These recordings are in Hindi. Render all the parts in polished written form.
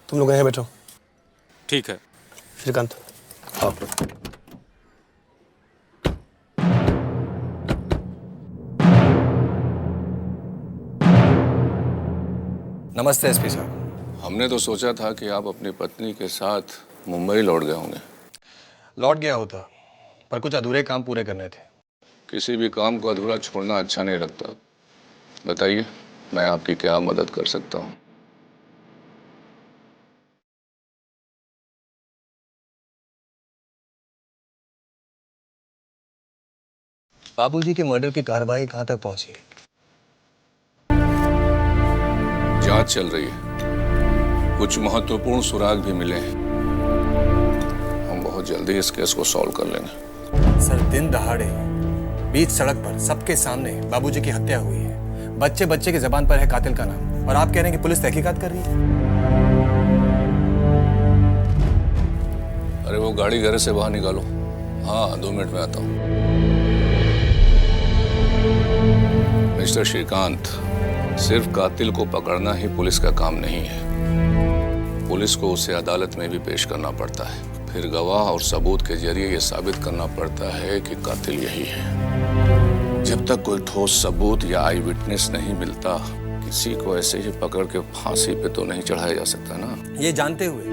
तुम लोग यहाँ बैठो। ठीक है। श्रीकांत आओ। नमस्ते एसपी साहब। हमने तो सोचा था कि आप अपनी पत्नी के साथ मुंबई लौट गए होंगे। लौट गया होता, पर कुछ अधूरे काम पूरे करने थे। किसी भी काम को अधूरा छोड़ना अच्छा नहीं लगता। बताइए, मैं आपकी क्या मदद कर सकता हूँ? बाबूजी के मर्डर की कार्रवाई कहाँ तक पहुंची? जांच चल रही है, कुछ महत्वपूर्ण सुराग भी मिले हैं। हम बहुत जल्दी इस केस को सॉल्व कर लेंगे। सर, दिन दहाड़े बीच सड़क पर सबके सामने बाबूजी की हत्या हुई है। बच्चे बच्चे की जबान पर है कातिल का नाम, और आप कह रहे हैं कि पुलिस तहकीकात कर रही है। अरे वो गाड़ी घर से बाहर निकालो। हाँ, 2 मिनट में आता हूँ। मिस्टर श्रीकांत, सिर्फ कातिल को पकड़ना ही पुलिस का काम नहीं है। पुलिस को उसे अदालत में भी पेश करना पड़ता है, फिर गवाह और सबूत के जरिए यह साबित करना पड़ता है कि कातिल यही है। जब तक कोई ठोस सबूत या आई विटनेस नहीं मिलता, किसी को ऐसे ही पकड़ के फांसी पे तो नहीं चढ़ाया जा सकता ना। ये जानते हुए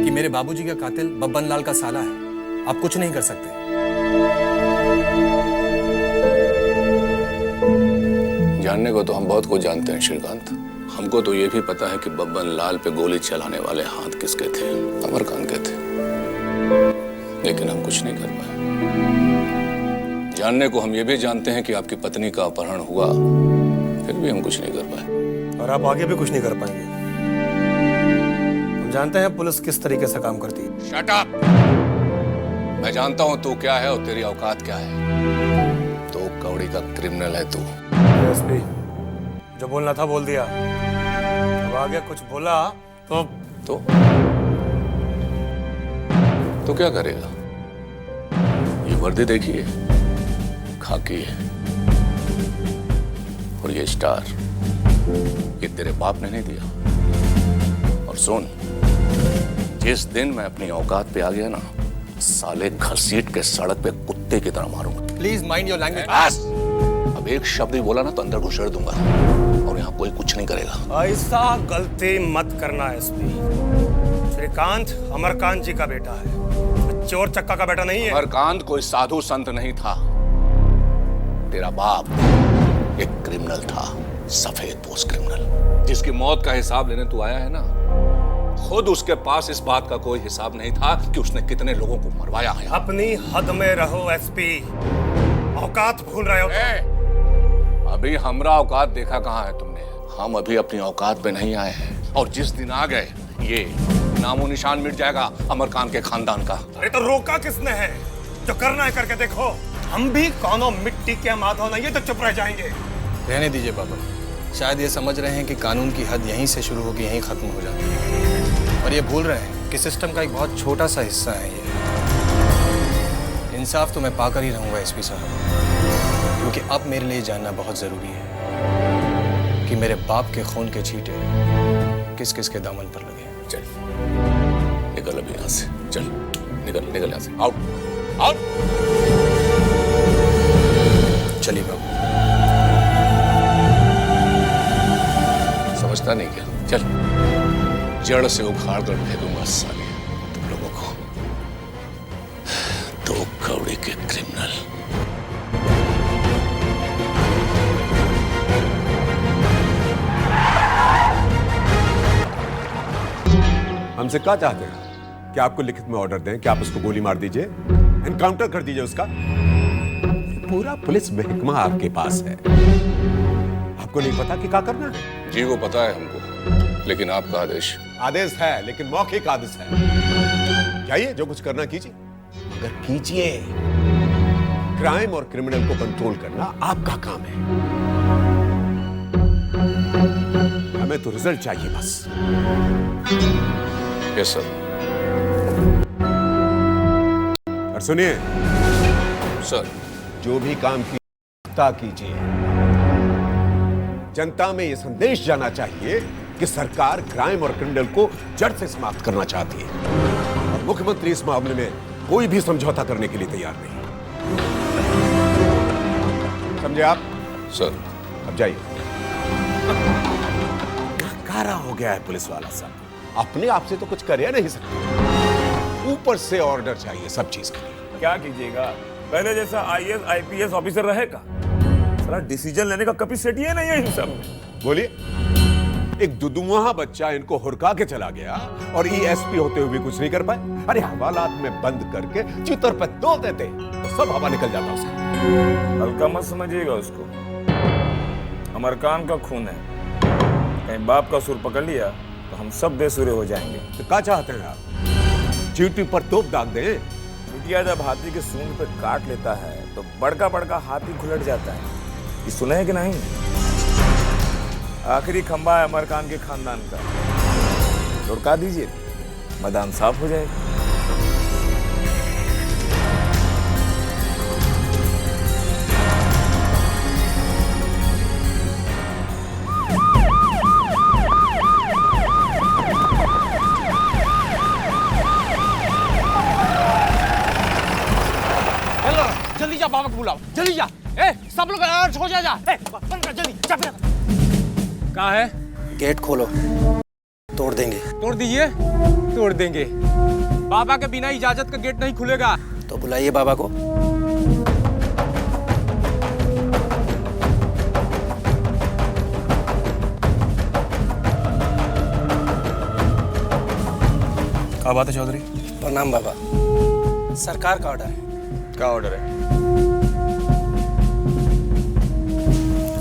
कि मेरे बाबूजी का कातिल बब्बन लाल का साला है, आप कुछ नहीं कर सकते। जानने को तो हम बहुत कुछ जानते हैं श्रीकांत। हमको तो ये भी पता है कि बब्बन लाल पे गोली चलाने वाले हाथ किसके थे, अमरकांत के थे। लेकिन हम कुछ नहीं कर पाए। जानने को हम ये भी जानते हैं कि आपकी पत्नी का अपहरण हुआ, फिर भी हम कुछ नहीं कर पाए। और आप आगे भी कुछ नहीं कर पाएंगे। हम जानते हैं पुलिस किस तरीके से काम करती है। Shut up! मैं जानता हूँ तू क्या है और तेरी औकात क्या है। तो कौड़ी का क्रिमिनल है तू। एसपी, जो बोलना था बोल दिया। अब आगे कुछ बोला तो क्या करेगा? ये वर्दी देखिए, खाकी है, और ये स्टार, ये तेरे बाप ने नहीं दिया। और सुन, जिस दिन मैं अपनी औकात पे आ गया ना, साले घसीट के सड़क पे कुत्ते की तरह मारूंगा। Please mind your language. अब एक शब्द ही बोला ना तो अंदर घुसेड़ दूंगा, और यहाँ कोई कुछ नहीं करेगा। ऐसा गलती मत करना एसपी। श्रीकांत अमरकांत जी का बेटा है, चोर चक्का का बेटा नहीं है। अमरकांत कोई साधु संत नहीं था। तेरा बाप एक क्रिमिनल था, सफेद पोस्ट क्रिमिनल, जिसकी मौत का हिसाब लेने तू आया है ना। खुद उसके पास इस बात का कोई हिसाब नहीं था कि उसने कितने लोगों को मरवाया है। अपनी हद में रहो एसपी, औकात भूल रहे हो। अभी हमरा औकात देखा कहाँ है तुमने? हम अभी अपनी औकात पे नहीं आए हैं, और जिस दिन आ गए, ये नामो निशान मिट जाएगा अमरकांत के खानदान का। अरे तो रोका किसने है? जो करना है करके देखो। हम भी कौनो मिट्टी के माधव नहीं है तो चुप रह जाएंगे। रहने दीजिए बाबा, शायद ये समझ रहे हैं कि कानून की हद यहीं से शुरू होकर यहीं खत्म हो जाती है, और ये भूल रहे हैं कि सिस्टम का एक बहुत छोटा सा हिस्सा है ये। इंसाफ तो मैं पाकर ही रहूंगा एसपी साहब, क्योंकि अब मेरे लिए जानना बहुत जरूरी है कि मेरे बाप के खून के छींटे किस किस के दामन पर लगे। चल निकल अभी यहाँ से, चल निकल यहाँ से, आउट आउट। चलिए बाबू। समझता नहीं क्या? चल, जड़ से उखाड़ कर फेंकूंगा साले तुम लोगों को। दो कौड़ी के क्रिमिनल। हमसे क्या चाहते हैं कि आपको लिखित में ऑर्डर दें कि आप उसको गोली मार दीजिए, एनकाउंटर कर दीजिए उसका। पूरा पुलिस महकमा आपके पास है, आपको नहीं पता कि क्या करना है? जी वो पता है हमको, लेकिन आपका आदेश? आदेश है, लेकिन मौखिक आदेश है। जाइए, जो कुछ करना कीजिए, मगर कीजिए। क्राइम और क्रिमिनल को कंट्रोल करना आपका काम है। हमें तो रिजल्ट चाहिए बस। Yes sir. और सुनिए सर, जो भी काम कीजिए, जनता में यह संदेश जाना चाहिए कि सरकार क्राइम और क्रिमिनल को जड़ से समाप्त करना चाहती है और मुख्यमंत्री इस मामले में कोई भी समझौता करने के लिए तैयार नहीं। समझे आप? सर, अब जाइए। कारा हो गया है पुलिस वाला सब, अपने आप से तो कुछ कर नहीं सकते, ऊपर से ऑर्डर चाहिए सब चीज के लिए। क्या कीजिएगा, पहले जैसा आईएएस आईपीएस ऑफिसर रहेगा? सारा डिसीजन लेने का कैपेसिटी है नहीं है इन सब में। बोलिए, एक दुदुआ बच्चा इनको हुरका के चला गया और ईएसपी होते हुए भी कुछ नहीं कर पाए। अरे हवालात में बंद करके चितर पे तोड़ देते तो सब हवा निकल जाता उसका। हल्का मत समझिएगा उसको, अमरकान का खून है, कहीं बाप का सुर पकड़ लिया तो हम सब बेसुरे हो जाएंगे। तो क्या चाहते हैं आप, चीटी पर तोप दाग दें? चुटिया जब हाथी के सूंड पे काट लेता है तो बड़का बड़का हाथी घुलट जाता है, ये सुने है कि नहीं? आखिरी खंबा है अमरकान के खानदान का, लुढ़का दीजिए, मैदान साफ हो जाएगा। जल्दी जा, बाबा को बुलाओ, जल्दी जा। ए, सब लोग अलर्ट हो जा। ए, बंद कर जल्दी, जा फिर। कहाँ है? गेट खोलो, तोड़ देंगे। तोड़ दीजिए, तोड़ देंगे। बाबा के बिना इजाजत का गेट नहीं खुलेगा। तो बुलाइए बाबा को। क्या बात है चौधरी? प्रणाम बाबा, सरकार का ऑर्डर है। क्या ऑर्डर है?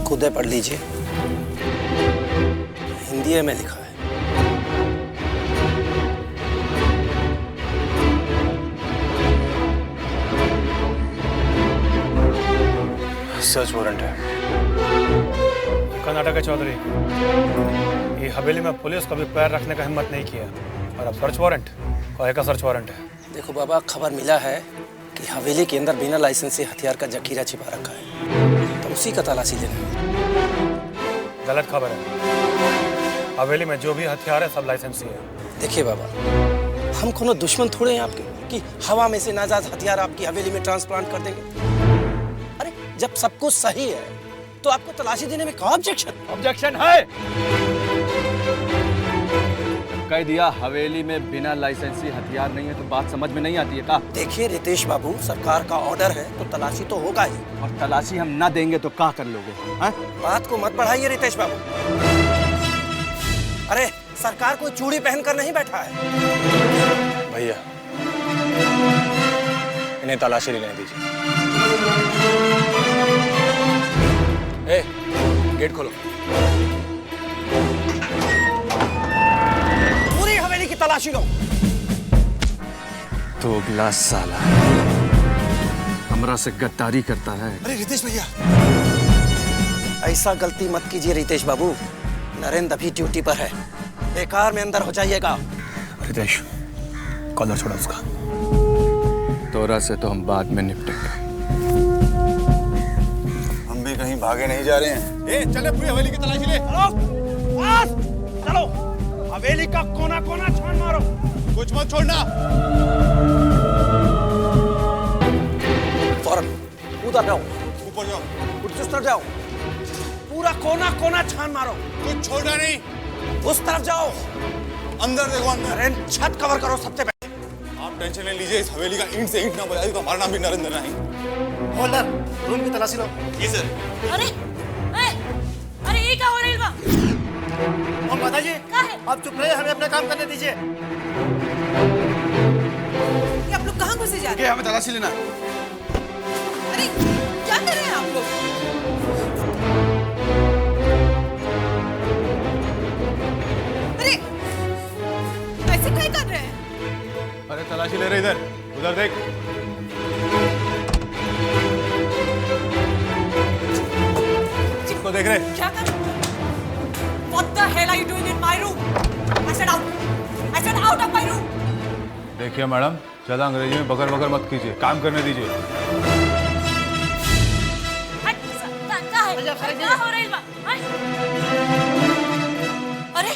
खुद पढ़ लीजिए, हिंदी में लिखा है। सर्च वारंट है। कर्नाटक है चौधरी, ये हवेली में पुलिस कभी पैर रखने का हिम्मत नहीं किया और अब सर्च वारंट? कौन का सर्च वारंट है? देखो बाबा, खबर मिला है कि हवेली के अंदर बिना लाइसेंस से हथियार का जखीरा छिपा रखा है, तो उसी का तलाशी लेना है। गलत खबर है, हवेली में जो भी हथियार है सब लाइसेंसी है। देखिए बाबा, हम कोनो दुश्मन थोड़े हैं आपके कि हवा में से नाजायज हथियार आपकी हवेली में ट्रांसप्लांट कर देंगे। अरे जब सब कुछ सही है तो आपको तलाशी देने में क्या ऑब्जेक्शन? ऑब्जेक्शन है। कह दिया हवेली में बिना लाइसेंसी हथियार नहीं है, तो बात समझ में नहीं आती है का? देखिए रितेश बाबू, सरकार का ऑर्डर है तो तलाशी तो होगा ही। और तलाशी हम ना देंगे तो क्या कर लोगे? बात को मत बढ़ाइए रितेश बाबू। अरे सरकार कोई चूड़ी पहनकर नहीं बैठा है। भैया, इन्हें तलाशी लेने दीजिए। ए, गेट खोलो। पूरी हवेली की तलाशी लो। दोगला साला हमरा से गद्दारी करता है। अरे रितेश भैया, ऐसा गलती मत कीजिए रितेश बाबू, नरेंद्र अभी ड्यूटी पर है, बेकार में अंदर हो जाइएगा। रितेश, कॉलर छोड़ा उसका। तोरा से तो हम बाद में निपटेंगे। हम भी कहीं भागे नहीं जा रहे हैं। ए, चले पूरी हवेली की तलाशी ले। चलो, हवेली का कोना कोना छान मारो। कुछ मत छोड़ना। फौरन उधर जाओ, ऊपर जाओ, उस तरफ जाओ, पूरा कोना कोना छान मारो। कुछ छोड़ना नहीं। उस तरफ जाओ, अंदर देखो, अंदर। अरे छत कवर करो सबसे पहले। आप टेंशन नहीं लीजिए, इस हवेली का ईंट से ईंट ना बजाई तो हमारा नाम भी नरेंद्र नहीं। होल्डर, रूम की तलाशी लो। जी सर। अरे अरे ये क्या हो रही है? और माता जी, आप चुप रहिए, हमें अपना काम करने दीजिए। ये आप लोग कहाँ घुसे जा रहे क्या हमें तलाशी लेना है? हैं? अरे क्या कर रहे हैं आप लोग? अरे ऐसे क्या कर रहे हैं? अरे तलाशी ले रहे, इधर उधर देख। इसको देख रहे? क्या कर? What the hell are you doing in my room? I said out. I said out of my room. देखिए मैडम, ज्यादा अंग्रेजी में बकर बकर मत कीजिए, काम करने दीजिए। क्या हो रही है? अरे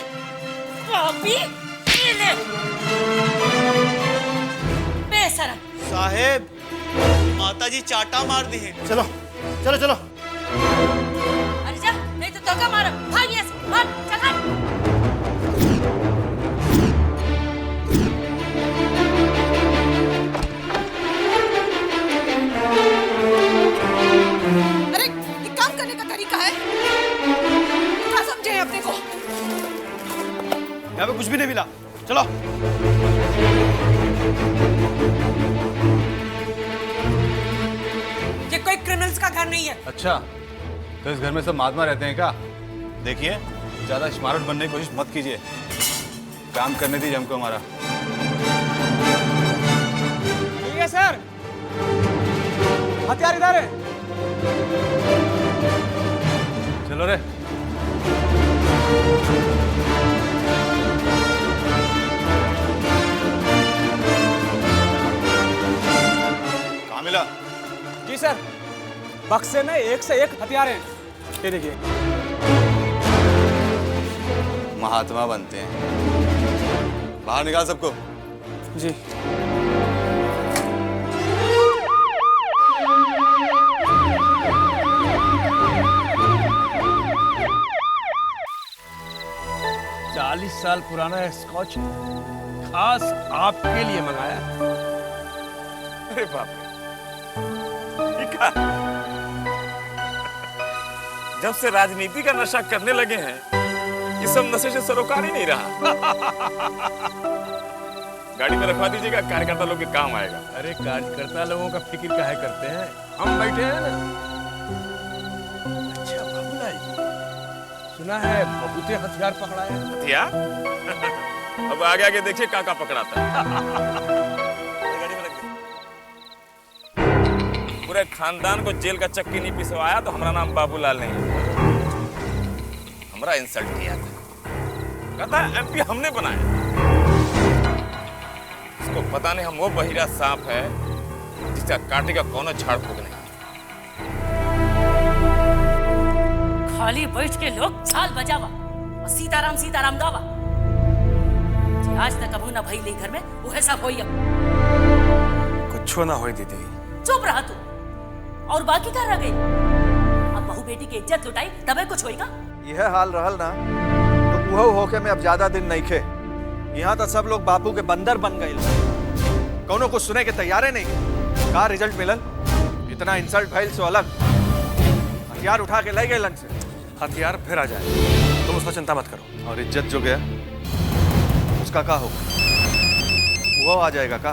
पी ले। बेशरम। साहेब, माता जी चाटा मार दी है। चलो चलो चलो। अरे जा, नहीं तो धक्का मारो। भाग यहाँ से, भाग, चल भाग। अरे ये काम करने का तरीका है, क्या समझे अपने को? यहाँ पे कुछ भी नहीं मिला, चलो। ये कोई क्रिमिनल्स का घर नहीं है। अच्छा, तो इस घर में सब महात्मा रहते हैं क्या? देखिए, ज्यादा स्मार्ट बनने की कोशिश मत कीजिए। काम करने दीजिए हमको हमारा। ठीक है सर, हथियार इधर है। चलो रे। कहाँ मिला? जी सर, बक्से में 1 से 1 हथियार हैं। ये देखिए। महात्मा बनते हैं। बाहर निकाल सबको। जी। साल पुराना स्कॉच खास आपके लिए मंगाया। अरे बाप रे, ये क्या? जब से राजनीति का नशा करने लगे हैं, ये सब नशे से सरोकार ही नहीं रहा। गाड़ी में रखवा दीजिएगा, कार्यकर्ता लोग के काम आएगा। अरे कार्यकर्ता लोगों का फिक्र काहे करते हैं, हम बैठे हैं ना। अच्छा बाबूलाल, सुना है बहुते हथियार पकड़ा है। हथियार? अब आगे आगे देखिए काका पकड़ाता है। गाड़ी में रख दे। पूरे खानदान को जेल का चक्की नहीं पिसवाया तो हमारा नाम बाबूलाल नहीं है। हमारा इंसल्ट किया था, कहता है एमपी हमने बनाया। इसको पता नहीं हम वो बहिरा सांप है जिसका काटे का कोनो झाड़ फूक नहीं। खाली बैठ के लोग साल बजावा और सीताराम सीताराम गावा। आज तक अबू ना भई ले घर में वो है सब होई। अब कुछ ना होई दीदी। चुप रहा तू, और बाकी क्या रह गई? अब बहू बेटी की इज्जत लुटाई तबे कुछ होएगा। यह हाल रहल ना तो उहो होके में अब ज्यादा दिन नहीं खे। यहाँ तो सब लोग बापू के बंदर बन गए, कौनो कुछ सुने के तैयारे नहीं। का रिजल्ट मिलल? इतना इंसल्ट भइल सो अलग हथियार उठा के ले गए लन से। हथियार फिर आ जाए, तुम उसका चिंता मत करो। और इज्जत जो गया उसका का होगा? वो आ जाएगा का?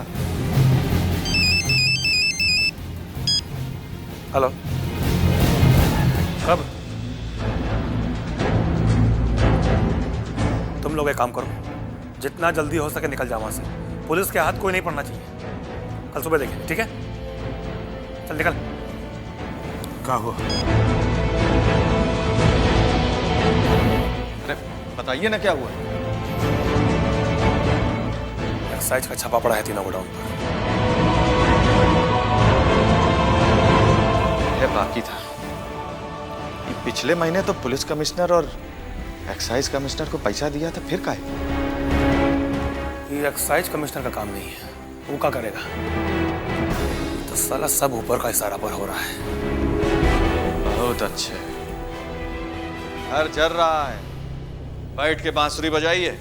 हेलो, कब? तुम लोग एक काम करो, जितना जल्दी हो सके निकल जाओ वहां से। पुलिस के हाथ कोई नहीं पड़ना चाहिए। कल सुबह देखें, ठीक है? चल निकल। क्या हुआ? अरे बताइए ना क्या हुआ? एक्साइज का छापा पड़ा है तीनों गोडाउन पर। ये बाकी था। ये पिछले महीने तो पुलिस कमिश्नर और एक्साइज कमिश्नर को पैसा दिया था, फिर काहे? ये एक्साइज कमिश्नर का काम नहीं है, वो क्या करेगा? तो साला सब ऊपर का इशारा पर हो रहा है। बहुत अच्छे, घर जल रहा है, बैठ के बांसुरी बजाइए।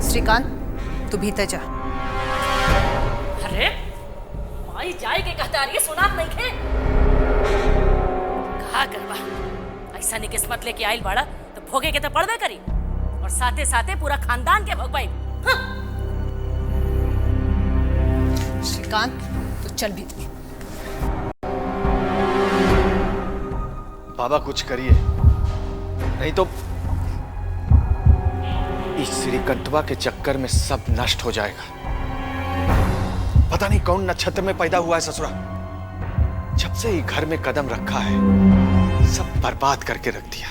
श्रीकांत, तू भीतर जा। अरे भाई जाएगे कहता रही है, सुना नहीं खे? कहा करवा, ऐसा नहीं किस्मत लेके आइल बाड़ा तो भोगे के तो पड़वे करी, और साथे साथे पूरा खानदान के भोगवाई। हाँ। श्रीकांत, तो चल भीतर। बाबा कुछ करिए, नहीं तो इस श्रीकंठवा के चक्कर में सब नष्ट हो जाएगा। पता नहीं कौन नक्षत्र में पैदा हुआ है ससुरा, जब से ही घर में कदम रखा है सब बर्बाद करके रख दिया।